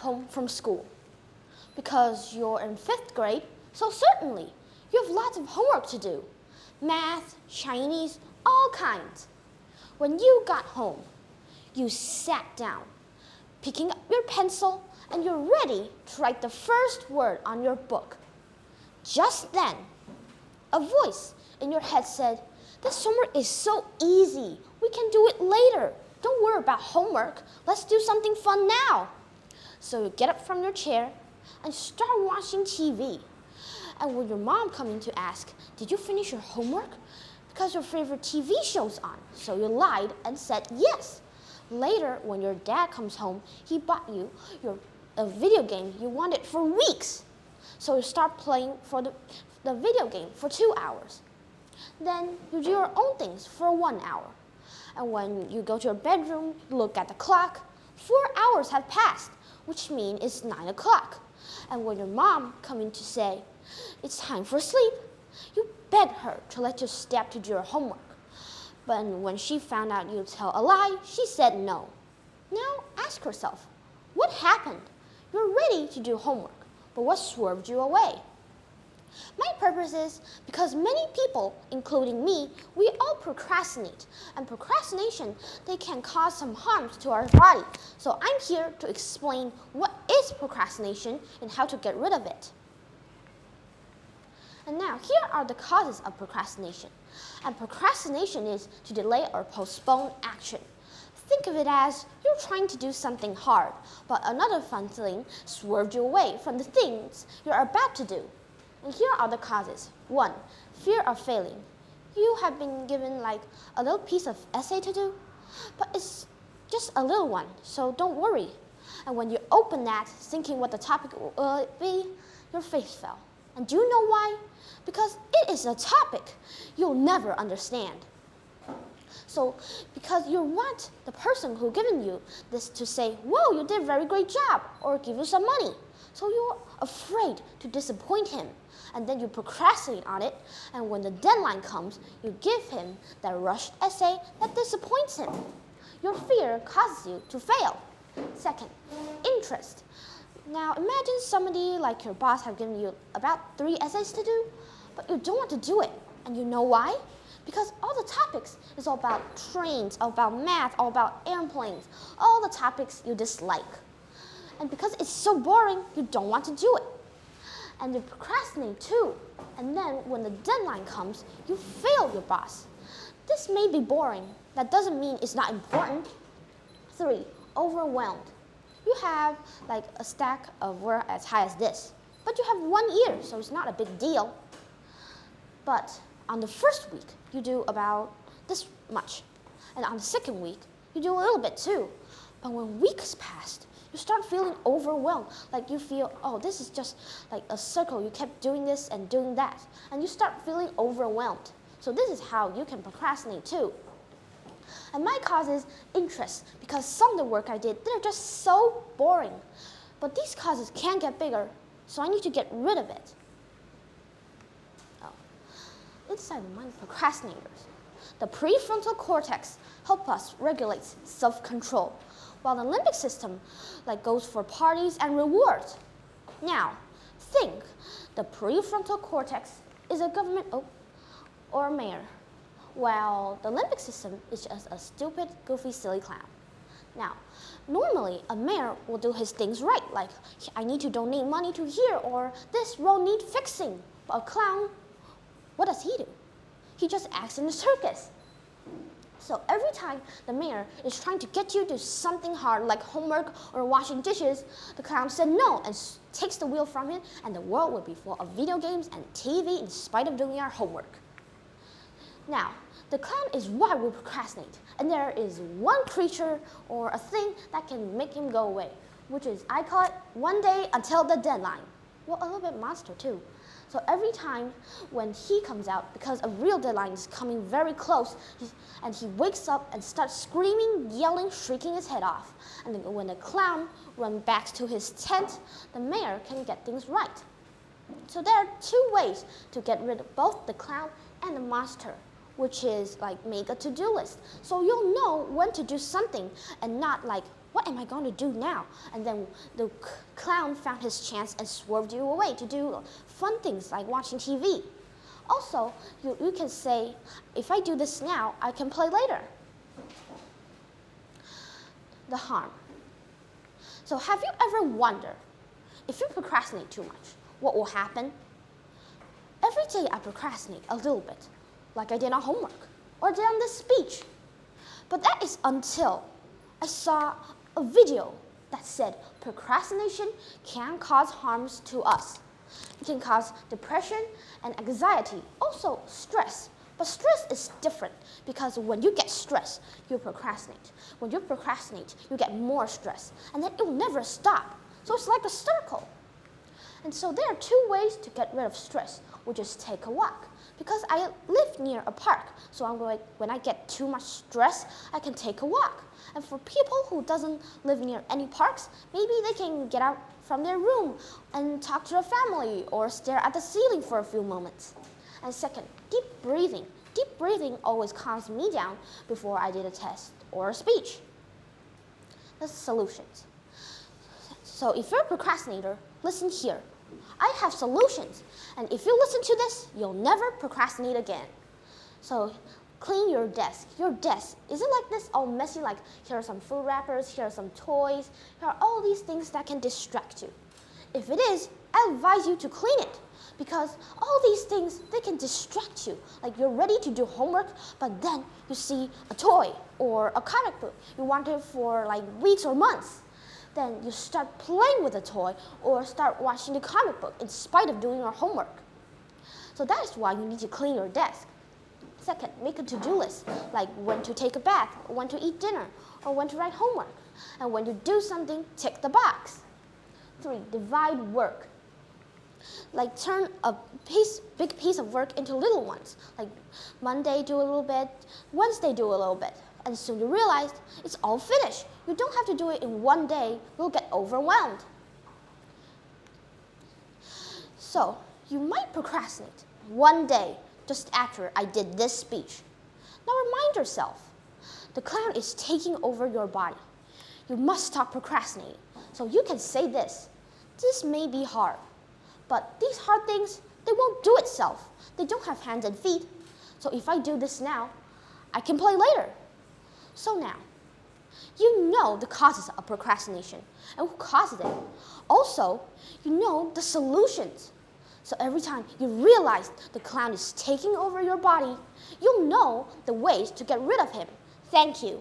home from school. Because you're in 5th grade, so certainly you have lots of homework to do. Math, Chinese, all kinds. When you got home, you sat down, picking up your pencil, and you're ready to write the first word on your book. Just then, a voice in your head said, "This homework is so easy. We can do it later. Don't worry about homework. Let's do something fun now." So you get up from your chair and start watching TV. And when your mom comes in to ask, "Did you finish your homework?" Because your favorite TV show's on. So you lied and said yes. Later, when your dad comes home, he bought you a video game you wanted for weeks. So you start playing for the video game for 2 hours. Then you do your own things for 1 hour. And when you go to your bedroom, you look at the clock, 4 hours have passed, which means it's 9 o'clock. And when your mom comes in to say, "It's time for sleep," you beg her to let you stay up to do your homework. But when she found out you tell a lie, she said no. Now ask yourself, what happened? You're ready to do homework, but what swerved you away? My purpose is because many people, including me, we all procrastinate. And procrastination, they can cause some harm to our body. So I'm here to explain what is procrastination and how to get rid of it. And now, here are the causes of procrastination. And procrastination is to delay or postpone action. Think of it as you're trying to do something hard, but another fun thing swerved you away from the things you're about to do. And here are the causes. 1, fear of failing. You have been given like a little piece of essay to do, but it's just a little one, so don't worry. And when you open that, thinking what the topic will be, your face fell. And do you know why? Because it is a topic you'll never understand. So, because you want the person who given you this to say, "Whoa, you did a very great job," or give you some money. So you're afraid to disappoint him. And then you procrastinate on it, and when the deadline comes, you give him that rushed essay that disappoints him. Your fear causes you to fail. 2nd, interest. Now imagine somebody like your boss have given you about 3 essays to do, but you don't want to do it. And you know why? Because all the topics is all about trains, all about math, all about airplanes, all the topics you dislike. And because it's so boring, you don't want to do it. And you procrastinate too. And then when the deadline comes, you fail your boss. This may be boring. That doesn't mean it's not important. 3, overwhelmed. You have like a stack of work as high as this, but you have 1 year, so it's not a big deal. But on the first week, you do about this much. And on the second week, you do a little bit too. But when weeks passed, you start feeling overwhelmed. Like you feel, oh, this is just like a circle. You kept doing this and doing that. And you start feeling overwhelmed. So this is how you can procrastinate too. And my cause is interest, because some of the work I did, they're just so boring. But these causes can get bigger, so I need to get rid of it. Inside the mind of procrastinators, the prefrontal cortex helps us regulate self-control, while the limbic system goes for parties and rewards. Now, think the prefrontal cortex is a government or a mayor, while the limbic system is just a stupid, goofy, silly clown. Now, normally a mayor will do his things right, like I need to donate money to here, or this road needs fixing. But a clown, what does he do? He just acts in the circus. So every time the mayor is trying to get you to do something hard like homework or washing dishes, the clown said no and takes the wheel from him, and the world would be full of video games and TV in spite of doing our homework. Now, the clown is why we procrastinate, and there is one creature or a thing that can make him go away, which is, I call it, one day until the deadline. Well, a little bit monster too. So every time when he comes out, because a real deadline is coming very close, and he wakes up and starts screaming, yelling, shrieking his head off. And then when the clown runs back to his tent, the mayor can get things right. So there are 2 ways to get rid of both the clown and the monster, which is make a to-do list. So you'll know when to do something and not what am I going to do now? And then the clown found his chance and swerved you away to do fun things like watching TV. Also, you can say, if I do this now, I can play later. The harm. So have you ever wondered, if you procrastinate too much, what will happen? Every day I procrastinate a little bit, like I did on homework, or did on this speech. But that is until I saw a video that said procrastination can cause harms to us. It can cause depression and anxiety, also stress. But stress is different because when you get stressed, you procrastinate. When you procrastinate, you get more stress, and then it will never stop. So it's like a circle. And so there are two ways to get rid of stress, which is take a walk. Because I live near a park, so when I get too much stress, I can take a walk. And for people who doesn't live near any parks, maybe they can get out from their room and talk to their family or stare at the ceiling for a few moments. And second, deep breathing. Deep breathing always calms me down before I did a test or a speech. The solutions. So if you're a procrastinator, listen here. I have solutions, and if you listen to this, you'll never procrastinate again. So clean your desk. Your desk, is it like this all messy, like here are some food wrappers, here are some toys, here are all these things that can distract you? If it is, I advise you to clean it, because all these things, they can distract you. Like you're ready to do homework, but then you see a toy or a comic book. You want it for like weeks or months. Then you start playing with the toy or start watching the comic book in spite of doing your homework. So that is why you need to clean your desk. Second, make a to-do list, like when to take a bath, or when to eat dinner, or when to write homework. And when you do something, tick the box. 3, divide work. Like turn a big piece of work into little ones. Like Monday do a little bit, Wednesday do a little bit. And soon you realize it's all finished. You don't have to do it in one day. You'll get overwhelmed. So you might procrastinate one day just after I did this speech. Now remind yourself, the clown is taking over your body. You must stop procrastinating. So you can say this. This may be hard, but these hard things, they won't do itself. They don't have hands and feet. So if I do this now, I can play later. So now, you know the causes of procrastination and who causes it. Also, you know the solutions. So every time you realize the clown is taking over your body, you'll know the ways to get rid of him. Thank you.